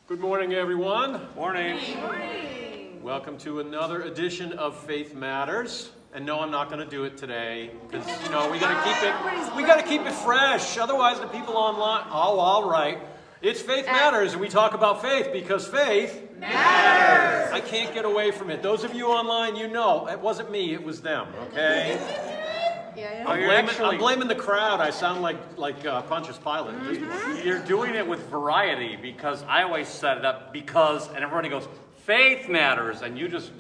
Good morning, everyone. Morning. Morning. Welcome to another edition of Faith Matters. And no, I'm not going to do it today because we got to keep it fresh. Otherwise, the people online. Oh, all right. It's Faith Matters, and we talk about faith because faith matters. I can't get away from it. Those of you online, you know it wasn't me; it was them. Okay. Yeah. I'm blaming the crowd. I sound like Pontius Pilate. You're doing it with variety because I always set it up because, and everybody goes, faith matters, and you just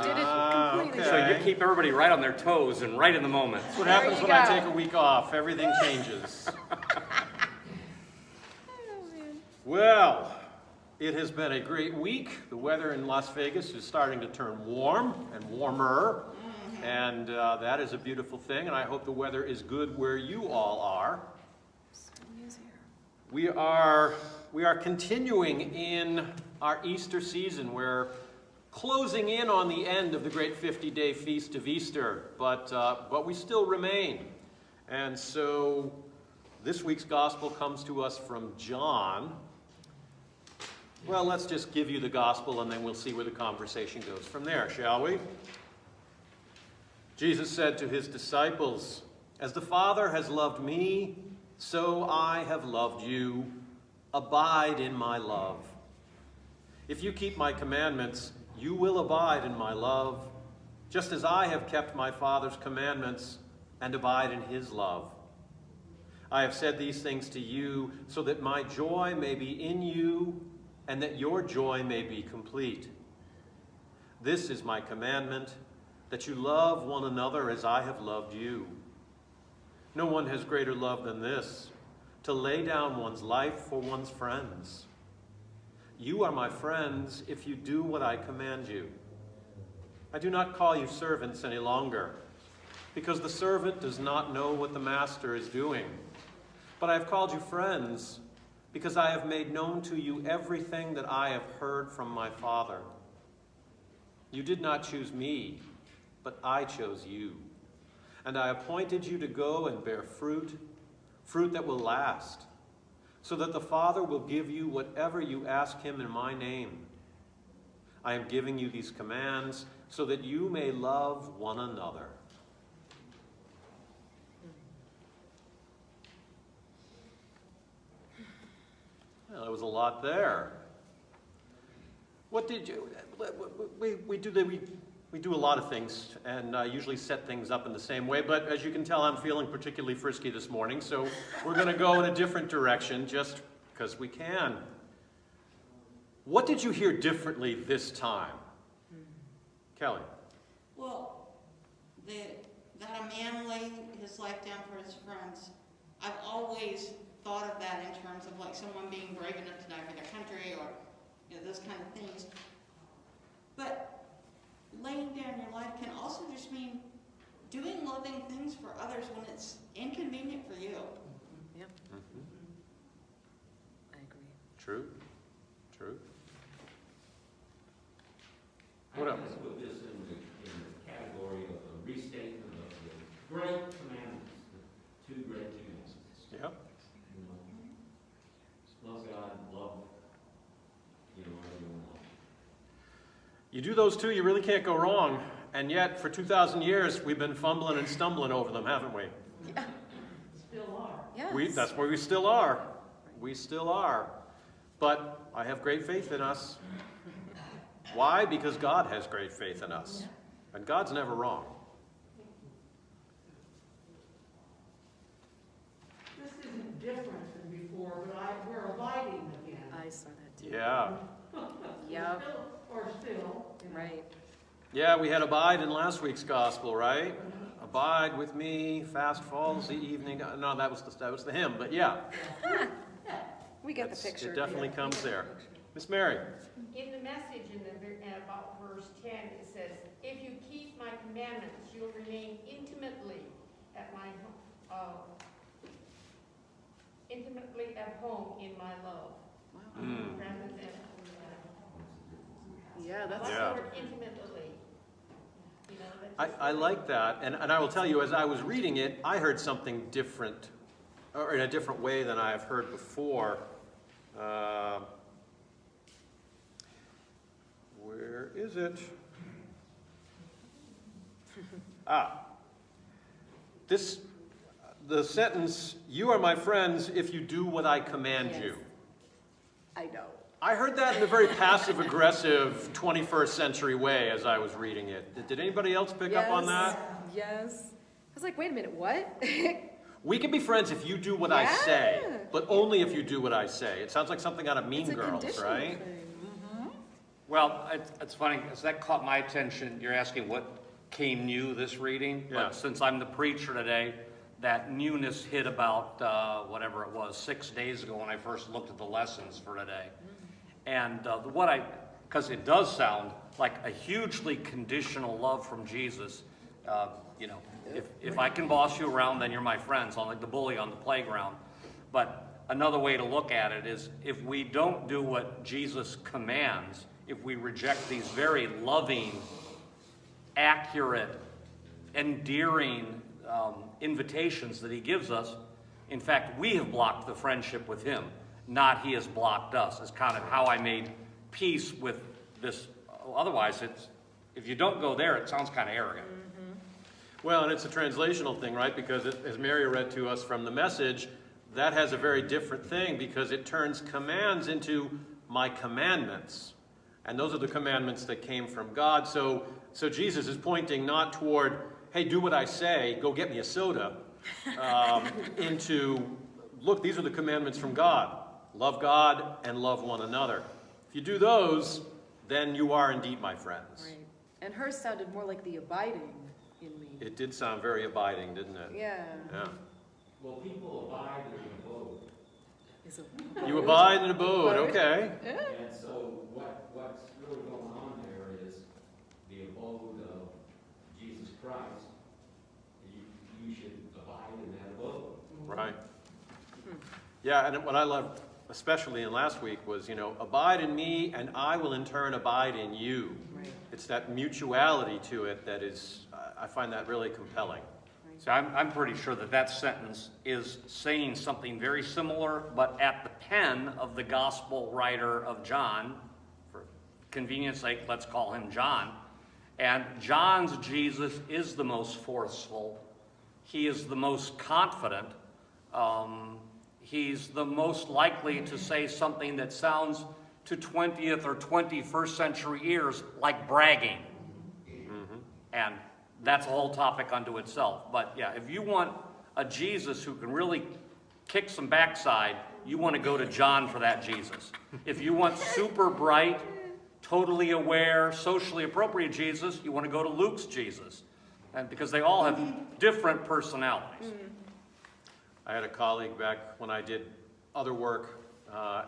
Did it completely. okay. so you keep everybody right on their toes and right in the moment. That's what happens when I take a week off. Everything changes. Well, it has been a great week. The weather in Las Vegas is starting to turn warm and warmer. And that is a beautiful thing, and I hope the weather is good where you all are. We are continuing in our Easter season. We're closing in on the end of the great 50-day feast of Easter, but we still remain. And so this week's gospel comes to us from John. Well, let's just give you the gospel, and then we'll see where the conversation goes from there, shall we? Jesus said to his disciples, "As the Father has loved me, so I have loved you. Abide in my love. If you keep my commandments, you will abide in my love, just as I have kept my Father's commandments and abide in his love. I have said these things to you so that my joy may be in you and that your joy may be complete. This is my commandment, that you love one another as I have loved you. No one has greater love than this, to lay down one's life for one's friends. You are my friends if you do what I command you. I do not call you servants any longer, because the servant does not know what the master is doing. But I have called you friends, because I have made known to you everything that I have heard from my Father. You did not choose me, but I chose you, and I appointed you to go and bear fruit that will last, so that the Father will give you whatever you ask him in my name. I am giving you these commands so that you may love one another." Well, there was a lot there. What did you... We do a lot of things and usually set things up in the same way, but as you can tell, I'm feeling particularly frisky this morning, so we're going to go in a different direction just because we can. What did you hear differently this time? Kelly? Well, that a man laid his life down for his friends, I've always thought of that in terms of like someone being brave enough to die for their country or those kind of things. But laying down your life can also just mean doing loving things for others when it's inconvenient for you. Yep. I agree. True. What else? I put this in the category of a restatement of the great commandments, the two great commandments. Yeah. Love God, love everyone else. You do those two, you really can't go wrong. And yet, for 2,000 years, we've been fumbling and stumbling over them, haven't we? Yeah. Still are. Yes. That's where we still are. We still are. But I have great faith in us. Why? Because God has great faith in us. And God's never wrong. This isn't different than before, but we're abiding again. I saw that too. Yeah. Yep. Or still. Right. Yeah, we had abide in last week's gospel, right? Abide with me, fast falls the evening. No, that was the hymn, but yeah. We get the picture. It definitely comes there. Miss Mary. In the message about verse 10, it says, "If you keep my commandments, you'll remain intimately at home in my love." Mm. Rather than Yeah, that's Yeah. the word intimately. I like that, and I will tell you, as I was reading it, I heard something different, or in a different way than I have heard before. is it? The sentence, "You are my friends if you do what I command Yes. you." I know. I heard that in a very passive-aggressive 21st century way as I was reading it. Did anybody else pick up on that? Yes. I was like, wait a minute, what? We can be friends if you do what I say, Yeah. but only if you do what I say. It sounds like something out of Mean It's a Girls, conditional right? thing. Well, it's funny, because that caught my attention. You're asking what came new this reading? Yeah. But since I'm the preacher today, that newness hit about, whatever it was, 6 days ago when I first looked at the lessons for today. And because it does sound like a hugely conditional love from Jesus. You know, if I can boss you around, then you're my friend. Sound like the bully on the playground. But another way to look at it is, if we don't do what Jesus commands, if we reject these very loving, accurate, endearing invitations that he gives us, in fact, we have blocked the friendship with him, not he has blocked us. It's kind of how I made peace with this. Otherwise, if you don't go there, it sounds kind of arrogant. Well, and it's a translational thing, right? Because as Mary read to us from the Message, that has a very different thing, because it turns commands into my commandments. And those are the commandments that came from God. So Jesus is pointing not toward, hey, do what I say, go get me a soda, into, look, these are the commandments from God. Love God and love one another. If you do those, then you are indeed my friends. Right. And hers sounded more like the abiding in me. It did sound very abiding, didn't it? Yeah. Yeah. Well, people abide in the abode. Is a- You abide in abode, okay. And so what's really going on there is the abode of Jesus Christ. You should abide in that abode. Right. Yeah, and what I loved, especially in last week, was, abide in me and I will in turn abide in you. Right. It's that mutuality to it that is, I find that really compelling. So I'm pretty sure that sentence is saying something very similar, but at the pen of the gospel writer of John. For convenience sake, let's call him John. And John's Jesus is the most forceful. He is the most confident. He's the most likely to say something that sounds to 20th or 21st century ears like bragging. And that's a whole topic unto itself. But yeah, if you want a Jesus who can really kick some backside, you want to go to John for that Jesus. If you want super bright, totally aware, socially appropriate Jesus, you want to go to Luke's Jesus. And because they all have different personalities. I had a colleague back when I did other work,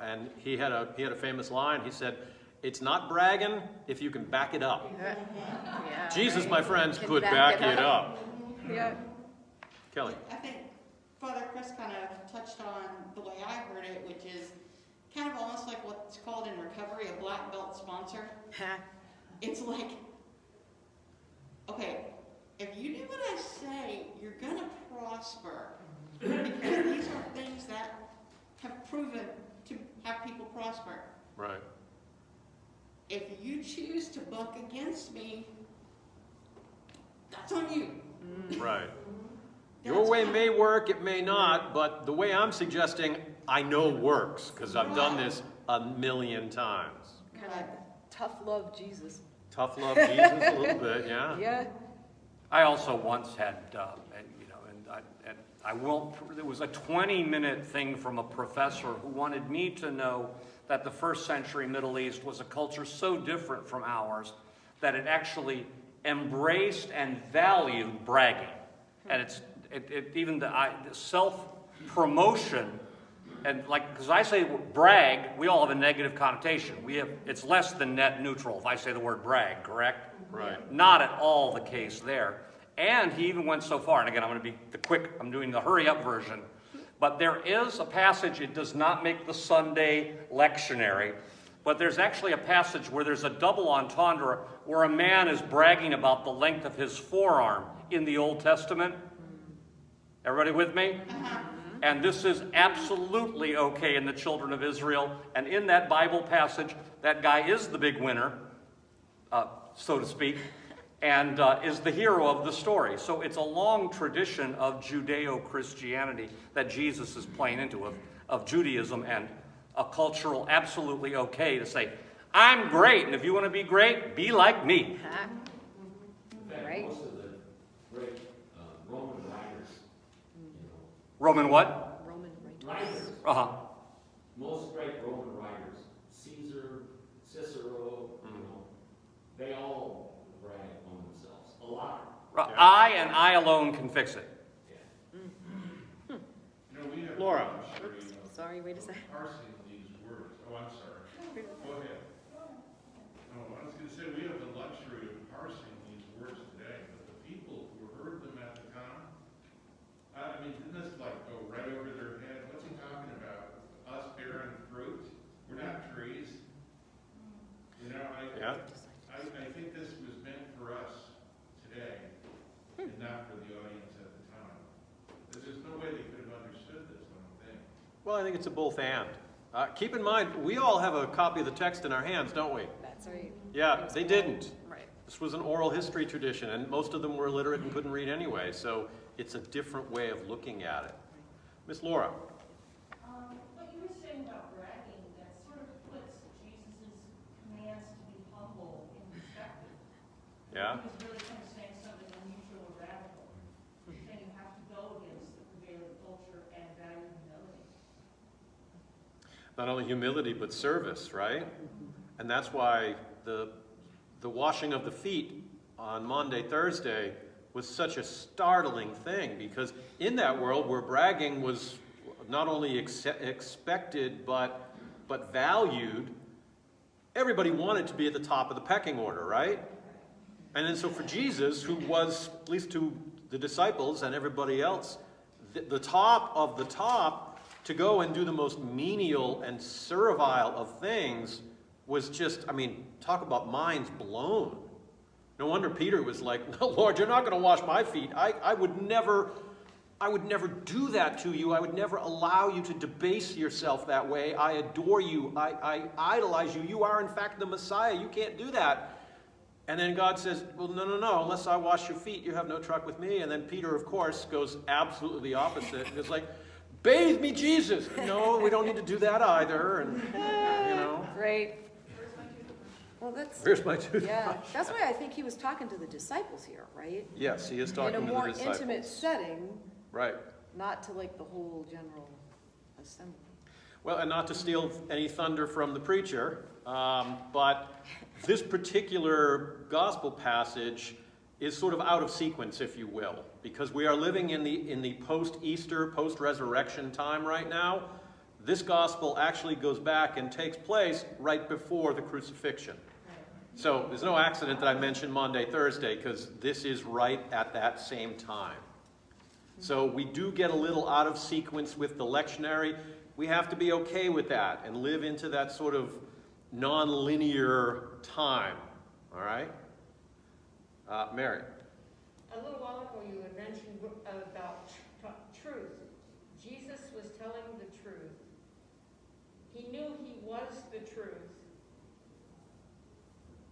and he had a famous line. He said, "It's not bragging if you can back it up." Yeah, Jesus, right. my friends, Can could back it up. Yeah. Kelly. I think Father Chris kind of touched on the way I heard it, which is kind of almost like what's called in recovery a black belt sponsor. It's like, okay, if you do what I say, you're going to prosper. Because these are things that have proven to have people prosper. Right. If you choose to buck against me, that's on you. Right. Your way may work, it may not, but the way I'm suggesting, I know works, because I've done this a million times. Kind of tough love Jesus. Tough love Jesus a little bit, yeah. Yeah. I also once had, I won't, there was a 20-minute thing from a professor who wanted me to know that the first century Middle East was a culture so different from ours that it actually embraced and valued bragging. And even the self-promotion, and because I say brag, we all have a negative connotation. It's less than net neutral if I say the word brag, correct? Right. Not at all the case there. And he even went so far, and again, I'm doing the hurry-up version, but there is a passage, it does not make the Sunday lectionary, but there's actually a passage where there's a double entendre where a man is bragging about the length of his forearm in the Old Testament. Everybody with me? And this is absolutely okay in the children of Israel. And in that Bible passage, that guy is the big winner. so to speak, and is the hero of the story. So it's a long tradition of Judeo-Christianity that Jesus is playing into, of Judaism, and a cultural absolutely okay to say, I'm great, and if you want to be great, be like me. In fact, Right. most of the great Roman writers, you know, Roman what? Roman writers, Uh-huh. most great Roman writers, Caesar, Cicero, you know, they all brag on themselves. A lot. I and I alone can fix it. Yeah. You know, we have Laura. the luxury of Sorry, wait a second. parsing these words. Oh, I'm sorry. Go ahead. No, I was going to say, we have the luxury of parsing these words today, but the people who heard them at the time, I mean, didn't this like go right over their head? What's he talking about? Us bearing fruit? We're not trees. You know, Yeah. I think this was meant for us today and not for the audience at the time. There's no way they could have understood this, I don't think. Well, I think it's a both and. Keep in mind, we all have a copy of the text in our hands, don't we? That's right. Yeah, they didn't. Right. This was an oral history tradition, and most of them were illiterate and couldn't read anyway, so it's a different way of looking at it. Miss Laura. What you were saying about bragging, that sort of puts Jesus' commands to be humble in perspective. Yeah? He was really kind of saying something unusual or radical. And you have to go against the prevailing culture and value humility. Not only humility, but service, right? And that's why the washing of the feet on Maundy, Thursday was such a startling thing, because in that world where bragging was not only expected but valued, everybody wanted to be at the top of the pecking order, right? And then so for Jesus, who was, at least to the disciples and everybody else, the top of the top, to go and do the most menial and servile of things was just, I mean, talk about minds blown. No wonder Peter was like, no, Lord, you're not going to wash my feet. I would never do that to you. I would never allow you to debase yourself that way. I adore you. I idolize you. You are, in fact, the Messiah. You can't do that. And then God says, well, no. Unless I wash your feet, you have no truck with me. And then Peter, of course, goes absolutely the opposite. And is like, bathe me, Jesus. No, we don't need to do that either. And, you know. Right. Well, that's, Here's my toothbrush. yeah, that's why I think he was talking to the disciples here, right? Yes, he is talking to In the a more disciples. intimate setting, Right. not to like the whole general assembly. Well, and not to steal any thunder from the preacher, but this particular gospel passage is sort of out of sequence, if you will, because we are living in the post-Easter, post-resurrection time right now. This gospel actually goes back and takes place right before the crucifixion. So there's no accident that I mentioned Maundy, Thursday, because this is right at that same time. So we do get a little out of sequence with the lectionary. We have to be okay with that and live into that sort of non-linear time. All right? Mary. A little while ago, you had mentioned about truth. Jesus was telling the truth. He knew he was the truth.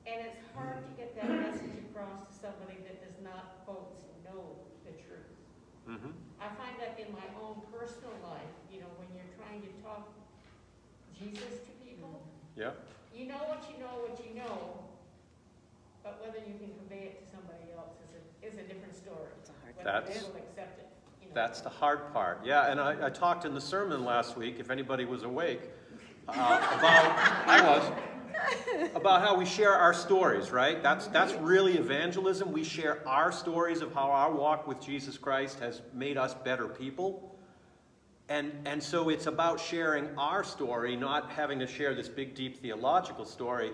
And it's hard to get that message across to somebody that does not, folks, know the truth. Mm-hmm. I find that in my own personal life, you know, when you're trying to talk Jesus to people, Yeah. you know what you know, but whether you can convey it to somebody else is a different story. It's a hard Whether That's- they will accept it. You know. That's the hard part. Yeah, and I talked in the sermon last week, if anybody was awake, about how we share our stories, right? That's really evangelism. We share our stories of how our walk with Jesus Christ has made us better people. And so it's about sharing our story, not having to share this big, deep theological story.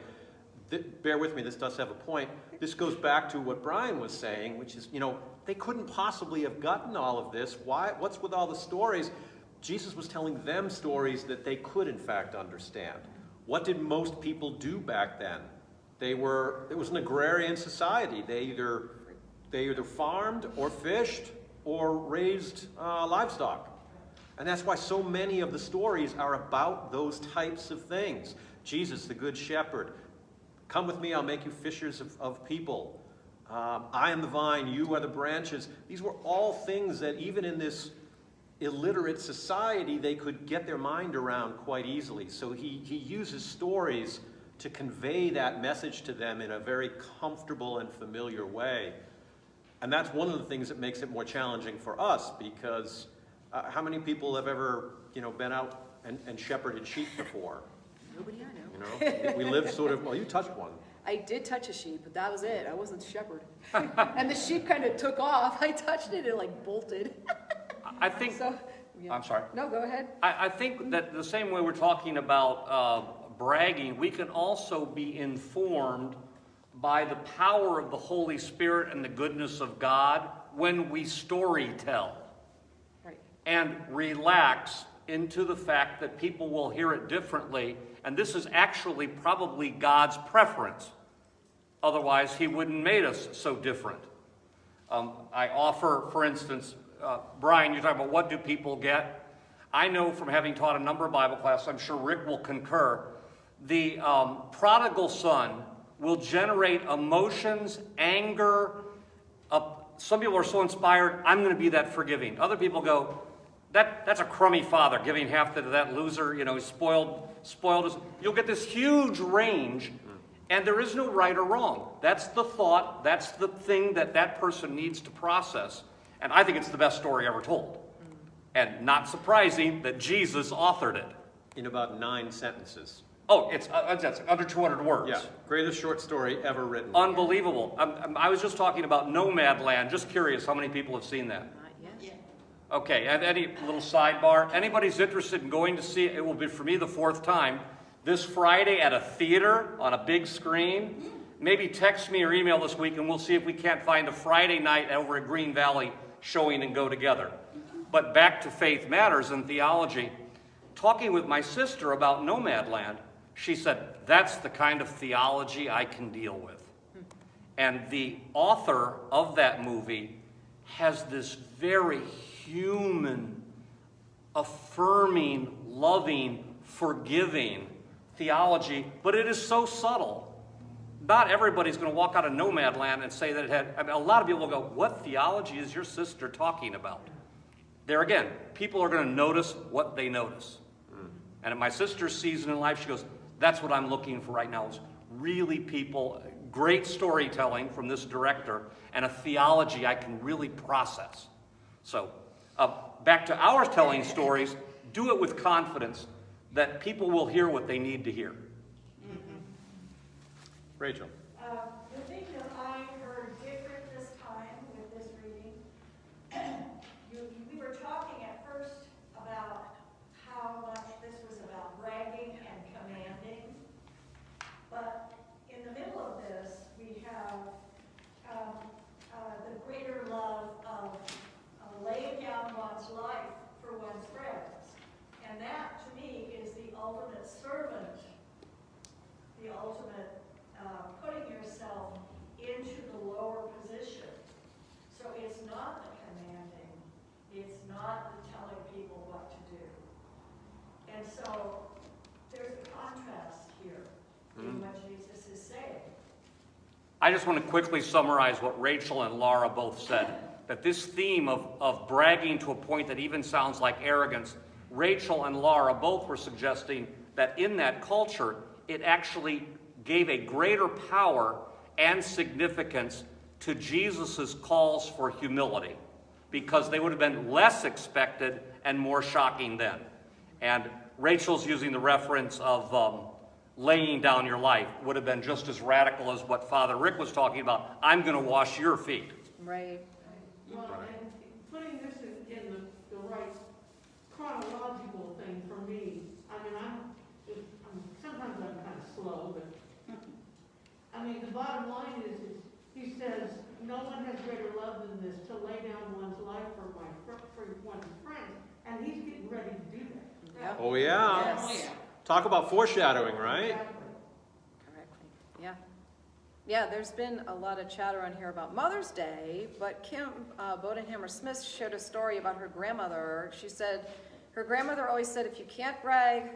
Bear with me, this does have a point. This goes back to what Brian was saying, which is, you know, they couldn't possibly have gotten all of this. Why? What's with all the stories? Jesus was telling them stories that they could, in fact, understand. What did most people do back then? It was an agrarian society. They either farmed or fished or raised livestock. And that's why so many of the stories are about those types of things. Jesus, the Good Shepherd, Come with me, I'll make you fishers of people. I am the vine, you are the branches. These were all things that even in this illiterate society, they could get their mind around quite easily. So he uses stories to convey that message to them in a very comfortable and familiar way. And that's one of the things that makes it more challenging for us, because how many people have ever, been out and shepherded sheep before? Nobody I know. We live sort of, well, you touched one. I did touch a sheep, but that was it. I wasn't a shepherd. And the sheep kind of took off. I touched it, it like bolted. I think, So, yeah. I'm sorry. No, go ahead. I think that the same way we're talking about bragging, we can also be informed by the power of the Holy Spirit and the goodness of God when we story tell. Right. And relax into the fact that people will hear it differently, and this is actually probably God's preference. Otherwise, he wouldn't made us so different. I offer, for instance, Brian, you're talking about what do people get? I know from having taught a number of Bible classes, I'm sure Rick will concur, the prodigal son will generate emotions, anger. Some people are so inspired, I'm going to be that forgiving. Other people go, that's a crummy father, giving half to that loser, he's spoiled us. You'll get this huge range, and there is no right or wrong. That's the thought, that's the thing that person needs to process. And I think it's the best story ever told. And not surprising that Jesus authored it. In about 9 sentences. Oh, it's under 200 words. Yeah, greatest short story ever written. Unbelievable. I was just talking about Nomadland. Just curious how many people have seen that. Not yet. Yeah. Okay, and any little sidebar. Anybody's interested in going to see it, it will be for me the 4th time. This Friday at a theater on a big screen. Maybe text me or email this week and we'll see if we can't find a Friday night over at Green Valley showing and go together. But back to Faith Matters and theology. Talking with my sister about Nomadland, she said, that's the kind of theology I can deal with. And the author of that movie has this very human, affirming, loving, forgiving theology, but it is so subtle. Not everybody's going to walk out of Nomadland and say that it had, a lot of people will go, what theology is your sister talking about? There again, people are going to notice what they notice. And at my sister's season in life, she goes, that's what I'm looking for right now, is really people, great storytelling from this director, and a theology I can really process. So, back to our telling stories, do it with confidence that people will hear what they need to hear. Rachel. The thing that I heard different this time with this reading, we were talking at first about how much this was about bragging and commanding, but in the middle of this, we have the greater love of laying down one's life for one's friends. And that, to me, is the ultimate servant, the ultimate putting yourself into the lower position. So it's not the commanding, it's not the telling people what to do. And so there's a contrast here in what Jesus is saying. I just want to quickly summarize what Rachel and Laura both said, that this theme of bragging to a point that even sounds like arrogance, Rachel and Laura both were suggesting that in that culture, it actually gave a greater power and significance to Jesus' calls for humility, because they would have been less expected and more shocking then. And Rachel's using the reference of laying down your life would have been just as radical as what Father Rick was talking about. I'm going to wash your feet. Right. Well, and putting this in the right chronological thing for me, I mean, sometimes I'm kind of slow, but I mean, the bottom line is he says, no one has greater love than this, to lay down one's life for one's friends, and he's getting ready to do that. Yep. Oh, yeah. Yes. Oh, yeah. Talk about foreshadowing, right? Exactly. Correctly. Yeah. Yeah, there's been a lot of chatter on here about Mother's Day, but Kim Bodenhammer-Smith shared a story about her grandmother. She said her grandmother always said, if you can't brag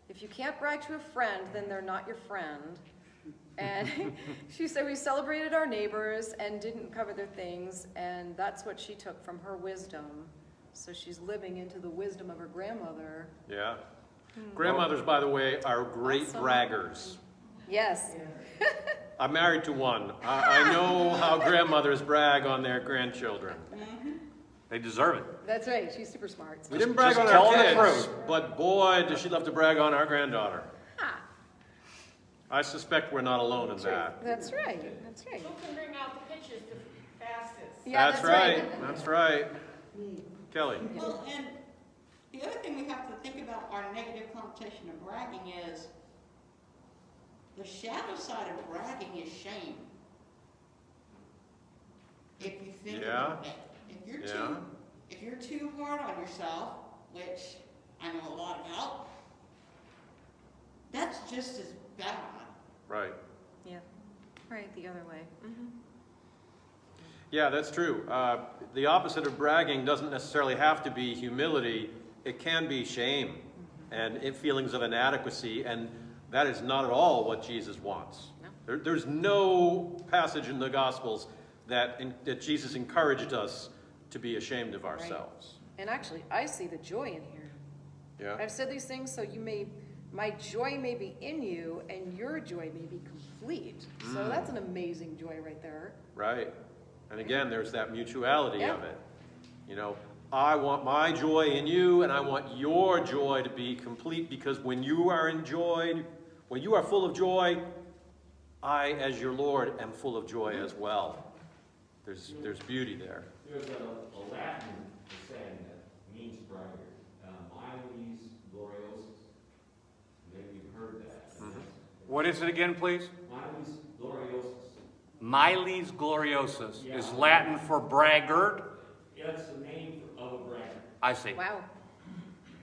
to a friend, then they're not your friend. And she said we celebrated our neighbors and didn't cover their things, and that's what she took from her wisdom. So she's living into the wisdom of her grandmother. Yeah. Grandmothers, by the way, are great Awesome. braggers. Yes. I'm married to one. I know how grandmothers brag on their grandchildren. They deserve it. That's right. She's super smart. We didn't brag Just on tell our them the kids, truth. but boy, does she love to brag on our granddaughter. Ah, I suspect we're not alone in that. that's right. That's right. Who can bring out the pictures the fastest? Yeah, that's right. That's right. Kelly. Well, and the other thing we have to think about our negative connotation of bragging is the shadow side of bragging is shame. If you think Yeah. about it, Yeah. if you're too hard on yourself, which I know a lot about, that's just as bad. Right. Yeah. Right, the other way. Mm-hmm. Yeah, that's true. The opposite of bragging doesn't necessarily have to be humility. It can be shame and feelings of inadequacy, and that is not at all what Jesus wants. No. There's no passage in the Gospels that Jesus encouraged us to be ashamed of ourselves. And actually, I see the joy in here. Yeah. I've said these things so my joy may be in you and your joy may be complete. So that's an amazing joy right there. Right. And again, there's that mutuality Yeah. of it. You know, I want my joy in you and I want your joy to be complete, because when you are enjoyed, when you are full of joy, I, as your Lord, am full of joy as well. There's beauty there. There's a Latin saying that means braggart, miles gloriosus. Maybe you've heard that. What is it again, please? Miles gloriosus. Miles gloriosus Yeah. is Latin for braggart. That's the name of a braggart. I see. Wow.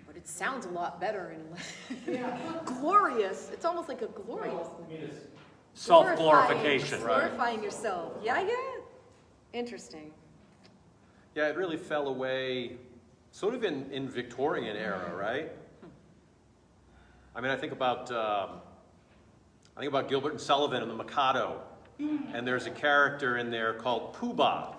But it sounds a lot better in glorious. It's almost like a glorious. Well, I mean, it's Self-glorification. Glorifying yourself. Yeah, yeah. Interesting. Yeah, it really fell away sort of in Victorian era, right? I mean, I think about Gilbert and Sullivan and the Mikado, and there's a character in there called Pooh Bah,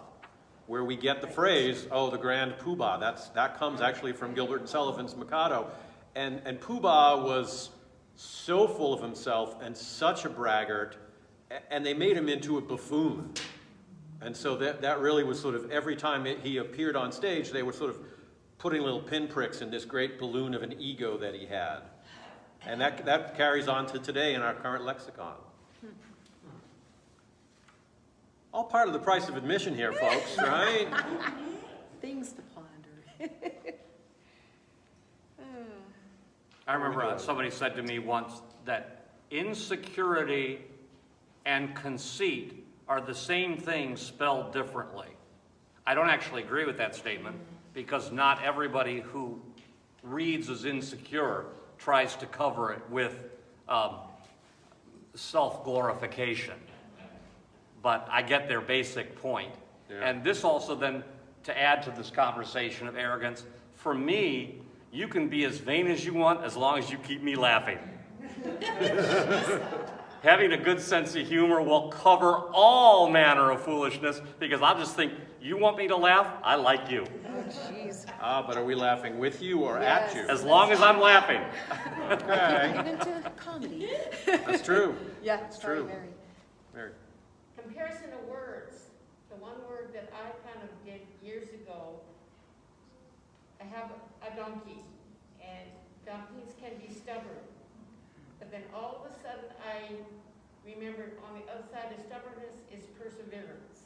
where we get the phrase, "Oh, the grand Pooh Bah." That comes actually from Gilbert and Sullivan's Mikado, and Pooh Bah was so full of himself and such a braggart, and they made him into a buffoon. And so that really was sort of, every time he appeared on stage, they were sort of putting little pinpricks in this great balloon of an ego that he had. And that carries on to today in our current lexicon. All part of the price of admission here, folks, right? Things to ponder. I remember somebody said to me once that insecurity and conceit are the same thing spelled differently. I don't actually agree with that statement, because not everybody who reads as insecure tries to cover it with self-glorification. But I get their basic point. Yeah. And this also then, to add to this conversation of arrogance, for me, you can be as vain as you want as long as you keep me laughing. Having a good sense of humor will cover all manner of foolishness, because I'll just think, you want me to laugh? I like you. Oh, jeez. But are we laughing with you or at you? As long as I'm laughing. Okay. Get into comedy. That's true. Yeah, That's sorry, true. Mary. Mary. Comparison of words. The one word that I kind of did years ago, I have a donkey, and donkeys can be stubborn. But then all of a sudden I remembered on the other side of stubbornness is perseverance.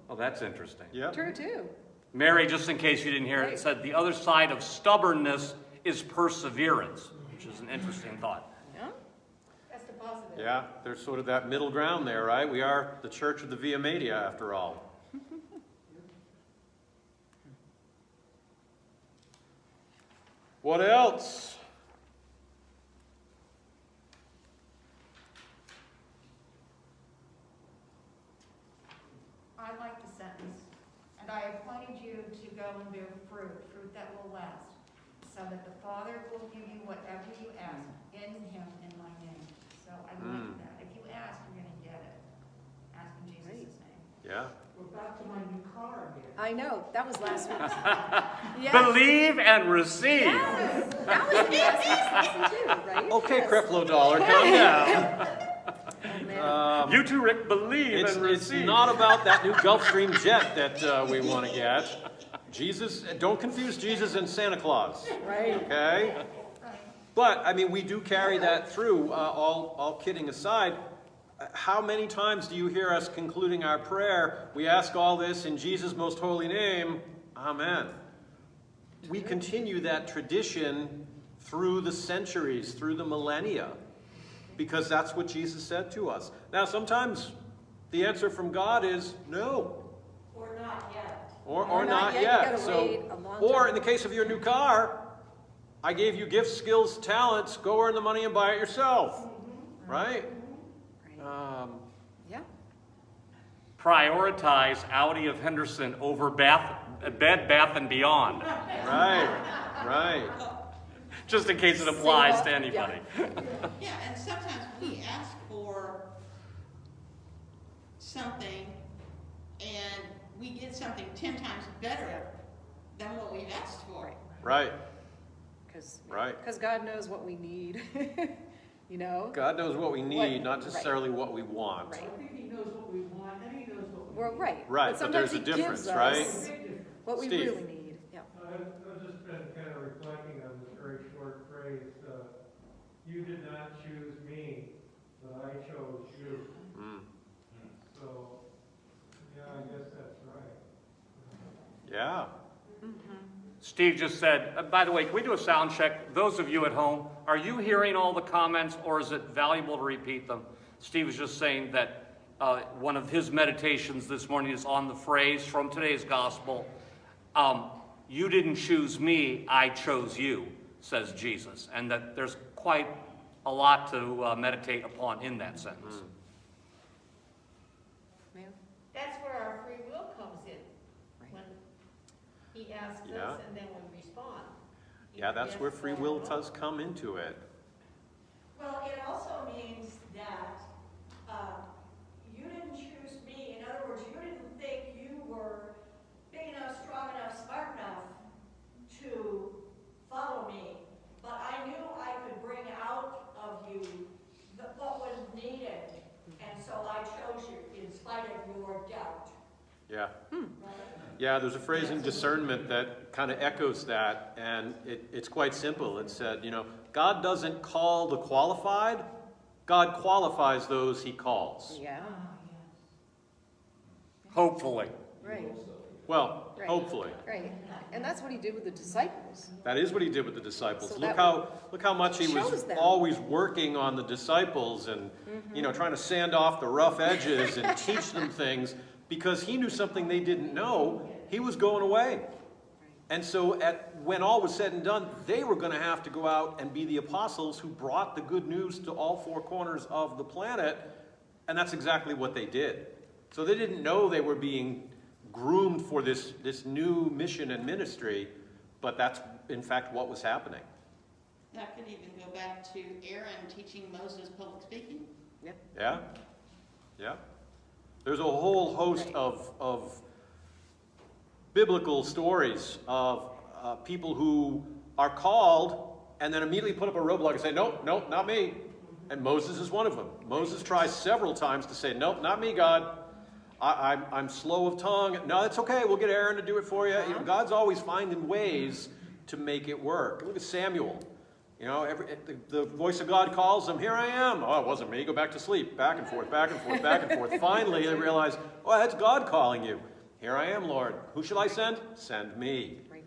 Oh, that's interesting. Yep. True, too. Mary, just in case you didn't hear it, said the other side of stubbornness is perseverance, which is an interesting thought. Yeah. That's the positive. Yeah, there's sort of that middle ground there, right? We are the Church of the Via Media, after all. What else? I like the sentence, and I appointed you to go and bear fruit that will last, so that the Father will give you whatever you ask in him in my name. So I like that. If you I know, that was last week. Yes. Believe and receive. Yes. That was in last week's lesson too, right? Okay, Yes. Creflo Dollar, calm down. Oh, man. You too, Rick, believe It's and receive. not about that new Gulfstream jet that we want to get. Jesus, don't confuse Jesus and Santa Claus. Right. Okay? But, I mean, we do carry that through, all kidding aside. How many times do you hear us concluding our prayer? We ask all this in Jesus' most holy name. Amen. We continue that tradition through the centuries, through the millennia, because that's what Jesus said to us. Now, sometimes the answer from God is no. Or not yet. Or not not yet. You yet. gotta So, wait a long or time. in the case of your new car, I gave you gifts, skills, talents. Go earn the money and buy it yourself. Right? Yeah. Prioritize Audi of Henderson over Bed Bath & Beyond. Right. Just in case it applies to Single, anybody. Yeah, and sometimes we ask for something and we get something 10 times better than what we've asked for. Right. Because God knows what we need. You know? God knows what we need, not right. necessarily what we want. Right. I think he knows what we want, and he knows what we Well, need. right. Right, but sometimes there's a he difference, gives us right? Big difference. what we Steve. really need. Yeah. I've just been kind of reflecting on this very short phrase, you did not choose me, but I chose you. So, yeah, I guess that's right. Yeah. Steve just said, by the way, can we do a sound check? Those of you at home, are you hearing all the comments or is it valuable to repeat them? Steve was just saying that one of his meditations this morning is on the phrase from today's gospel, you didn't choose me, I chose you, says Jesus. And that there's quite a lot to meditate upon in that sentence. Ma'am? That's where our free will comes in. When he asks Yeah. us and then we respond. Yeah, that's Yes, where free or will no. does come into it. Well, it also means that you didn't choose me. In other words, you didn't think you were big enough, strong enough, smart enough to follow me. But I knew I could bring out of you what was needed. And so I chose you in spite of your doubt. Yeah. Right? Yeah, there's a phrase in discernment that kind of echoes that, and it's quite simple. It said, God doesn't call the qualified, God qualifies those he calls. Yeah. Hopefully. Right. Well, Right. hopefully. Right. And that's what he did with the disciples. That is what he did with the disciples. So Look that how much he shows was them. always working on the disciples and trying to sand off the rough edges and teach them things, because he knew something they didn't know. He was going away. And so when all was said and done, they were going to have to go out and be the apostles who brought the good news to all four corners of the planet. And that's exactly what they did. So they didn't know they were being groomed for this new mission and ministry, but that's in fact what was happening. That could even go back to Aaron teaching Moses public speaking. Yeah? Yeah. There's a whole host of biblical stories of people who are called and then immediately put up a roadblock and say, nope, not me. And Moses is one of them. Moses tries several times to say, nope, not me, God. I'm slow of tongue. No, it's okay. We'll get Aaron to do it for you. God's always finding ways to make it work. Look at Samuel. The voice of God calls him, here I am. Oh, it wasn't me. Go back to sleep. Back and forth, back and forth, back and forth. Finally, they realize, oh, that's God calling you. Here I am, Lord. Who shall I send? Send me. Right.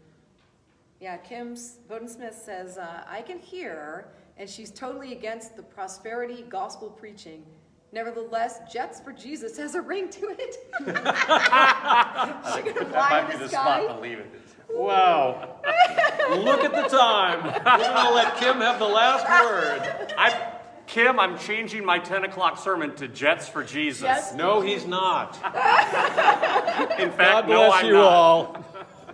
Yeah, Kim Bowden-Smith says, I can hear her, and she's totally against the prosperity gospel preaching. Nevertheless, Jets for Jesus has a ring to it. She gonna That fly might in be the the sky? spot to leave it. Wow. Look at the time. We're going to let Kim have the last word. Kim, I'm changing my 10 o'clock sermon to Jets for Jesus. Jets? No, he's not. In fact, God no, bless I'm you not. all.